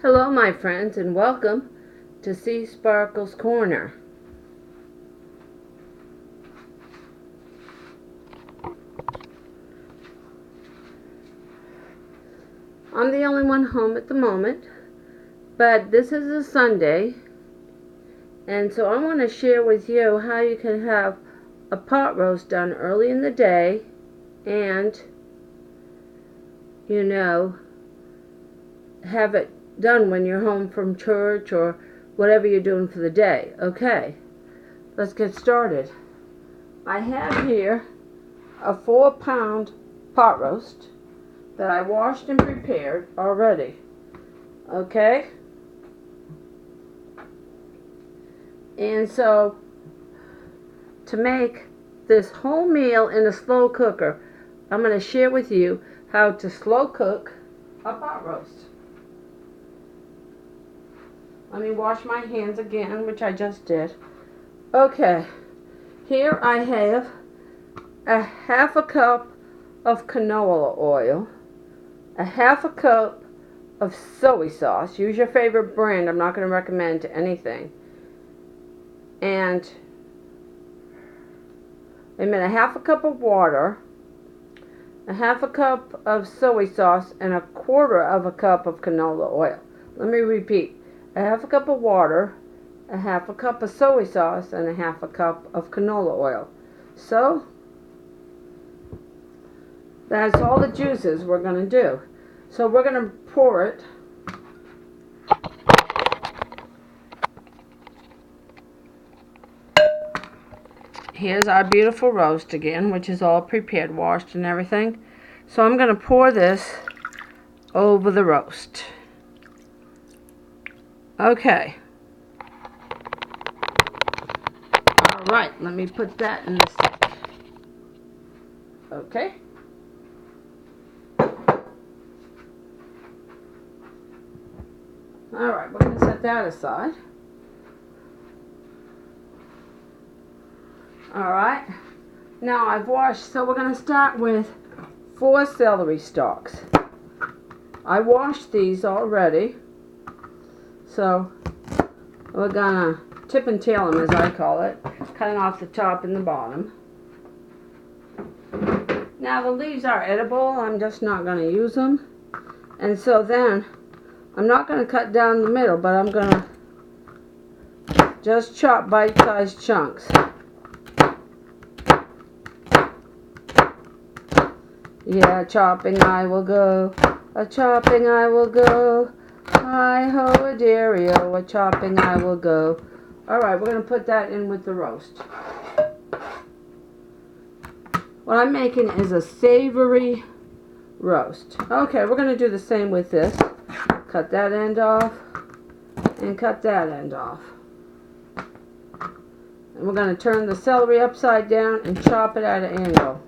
Hello my friends and welcome to Seasparkles Corner. I'm the only one home at the moment, but this is a Sunday, and so I want to share with you how you can have a pot roast done early in the day and, have it done when you're home from church or whatever you're doing for the day. Okay, let's get started. I have here a 4-pound pot roast that I washed and prepared already. Okay? And so, to make this whole meal in a slow cooker, I'm going to share with you how to slow cook a pot roast. Let me wash my hands again, which I just did. Okay, here I have a half a cup of canola oil, a half a cup of soy sauce. Use your favorite brand. I'm not going to recommend anything. And a half a cup of water, a half a cup of soy sauce, and a quarter of a cup of canola oil. Let me repeat. A half a cup of water, a half a cup of soy sauce, and a half a cup of canola oil. So, that's all the juices we're going to do. So we're going to pour it. Here's our beautiful roast again, which is all prepared, washed and everything. So I'm going to pour this over the roast. Okay. Alright, let me put that in the sink. Okay. Alright, we're going to set that aside. Alright. Now I've washed, so we're going to start with 4 celery stalks. I washed these already. So we're gonna tip and tail them, as I call it, cutting off the top and the bottom. Now the leaves are edible, I'm just not going to use them. And so then, I'm not going to cut down the middle, but I'm going to just chop bite-sized chunks. Yeah, chopping I will go, a-chopping I will go. Hi-ho-a-deario, a-chopping I will go. Alright, we're going to put that in with the roast. What I'm making is a savory roast. Okay, we're going to do the same with this. Cut that end off, and cut that end off. And we're going to turn the celery upside down and chop it at an angle.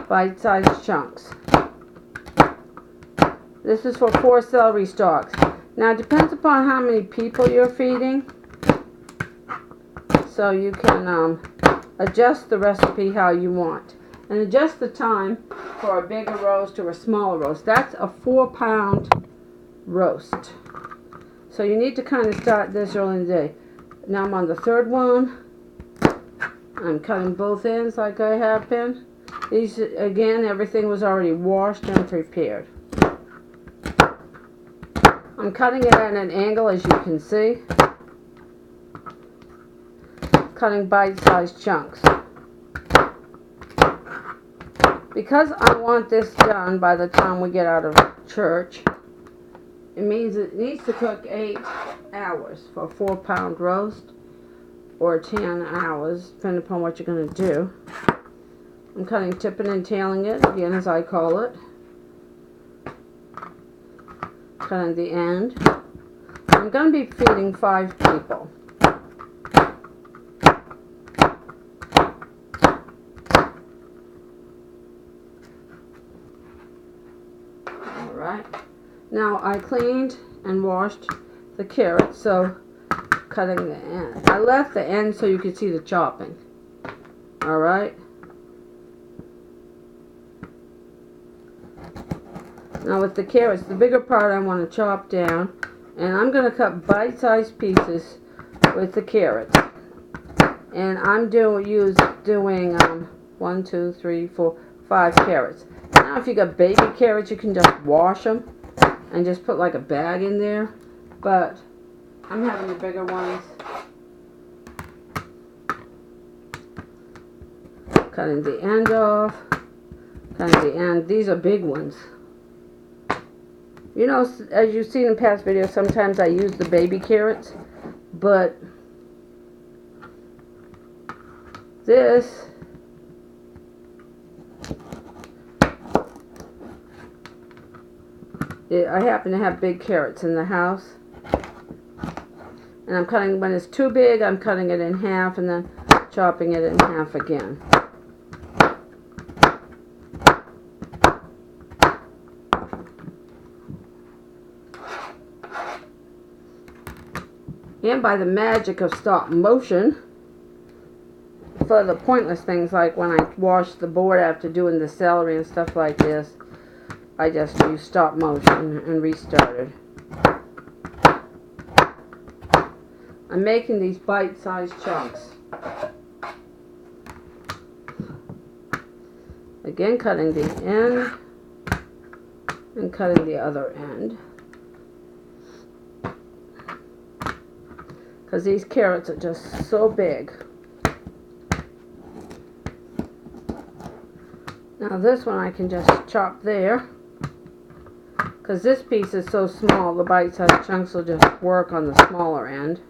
Bite-sized chunks. This is for 4 celery stalks. Now it depends upon how many people you're feeding. So you can adjust the recipe how you want. And adjust the time for a bigger roast or a smaller roast. That's a 4-pound roast. So you need to kind of start this early in the day. Now I'm on the 3rd one. I'm cutting both ends like I have been. These, again, everything was already washed and prepared. I'm cutting it at an angle, as you can see. Cutting bite-sized chunks. Because I want this done by the time we get out of church, it means it needs to cook 8 hours for a 4-pound roast, or 10 hours, depending upon what you're going to do. I'm cutting, tipping and tailing it, again, as I call it. Cutting the end. I'm going to be feeding 5 people. Alright. Now I cleaned and washed the carrots, so cutting the end. I left the end so you could see the chopping. Alright. Now with the carrots, the bigger part I want to chop down, and I'm going to cut bite-sized pieces with the carrots. And I'm doing 1, 2, 3, 4, 5 carrots. Now if you got baby carrots, you can just wash them and just put like a bag in there. But I'm having the bigger ones. Cutting the end off. Cutting the end. These are big ones. You know, as you've seen in past videos, sometimes I use the baby carrots. But this, I happen to have big carrots in the house. And I'm cutting, when it's too big, I'm cutting it in half and then chopping it in half again. And by the magic of stop motion, for the pointless things like when I wash the board after doing the celery and stuff like this, I just use stop motion and restarted. I'm making these bite-sized chunks. Again, cutting the end and cutting the other end. Because these carrots are just so big. Now this one I can just chop there. Because this piece is so small, the bite-sized chunks will just work on the smaller end.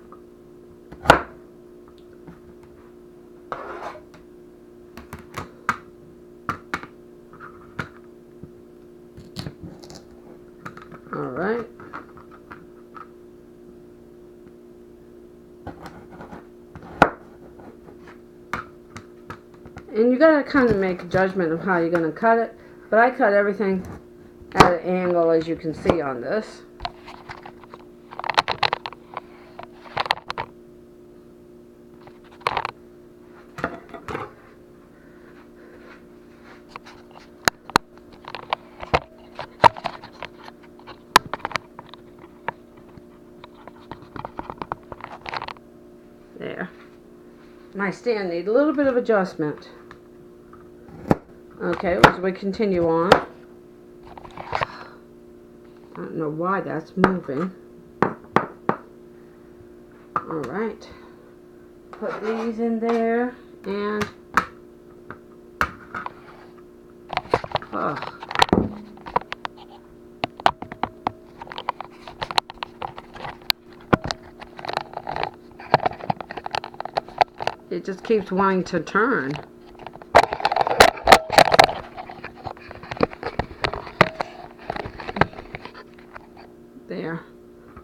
Alright. And you gotta kind of make a judgment of how you're gonna cut it. But I cut everything at an angle, as you can see on this. There. My stand needs a little bit of adjustment. Okay, as we continue on. I don't know why that's moving. Alright. Put these in there and it just keeps wanting to turn. There.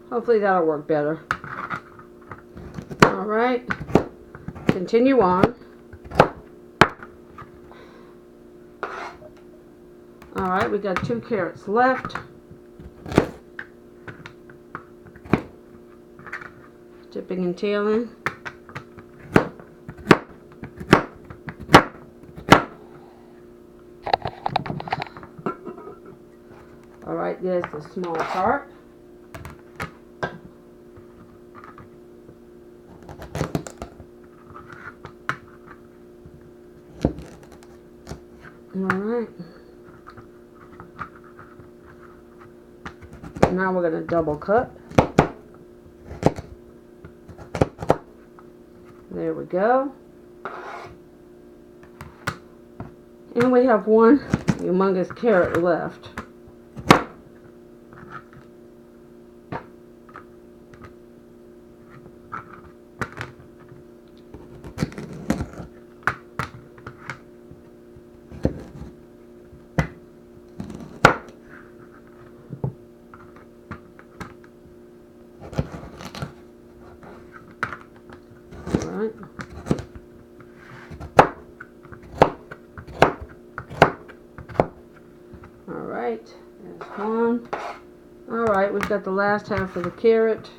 Hopefully that'll work better. Alright. Continue on. Alright, we got 2 carrots left. Dipping and tailing. Alright, there's the small part. Alright. Now we're going to double cut. There we go. And we have one humongous carrot left. Alright, there's one. Alright, we've got the last half of the carrot.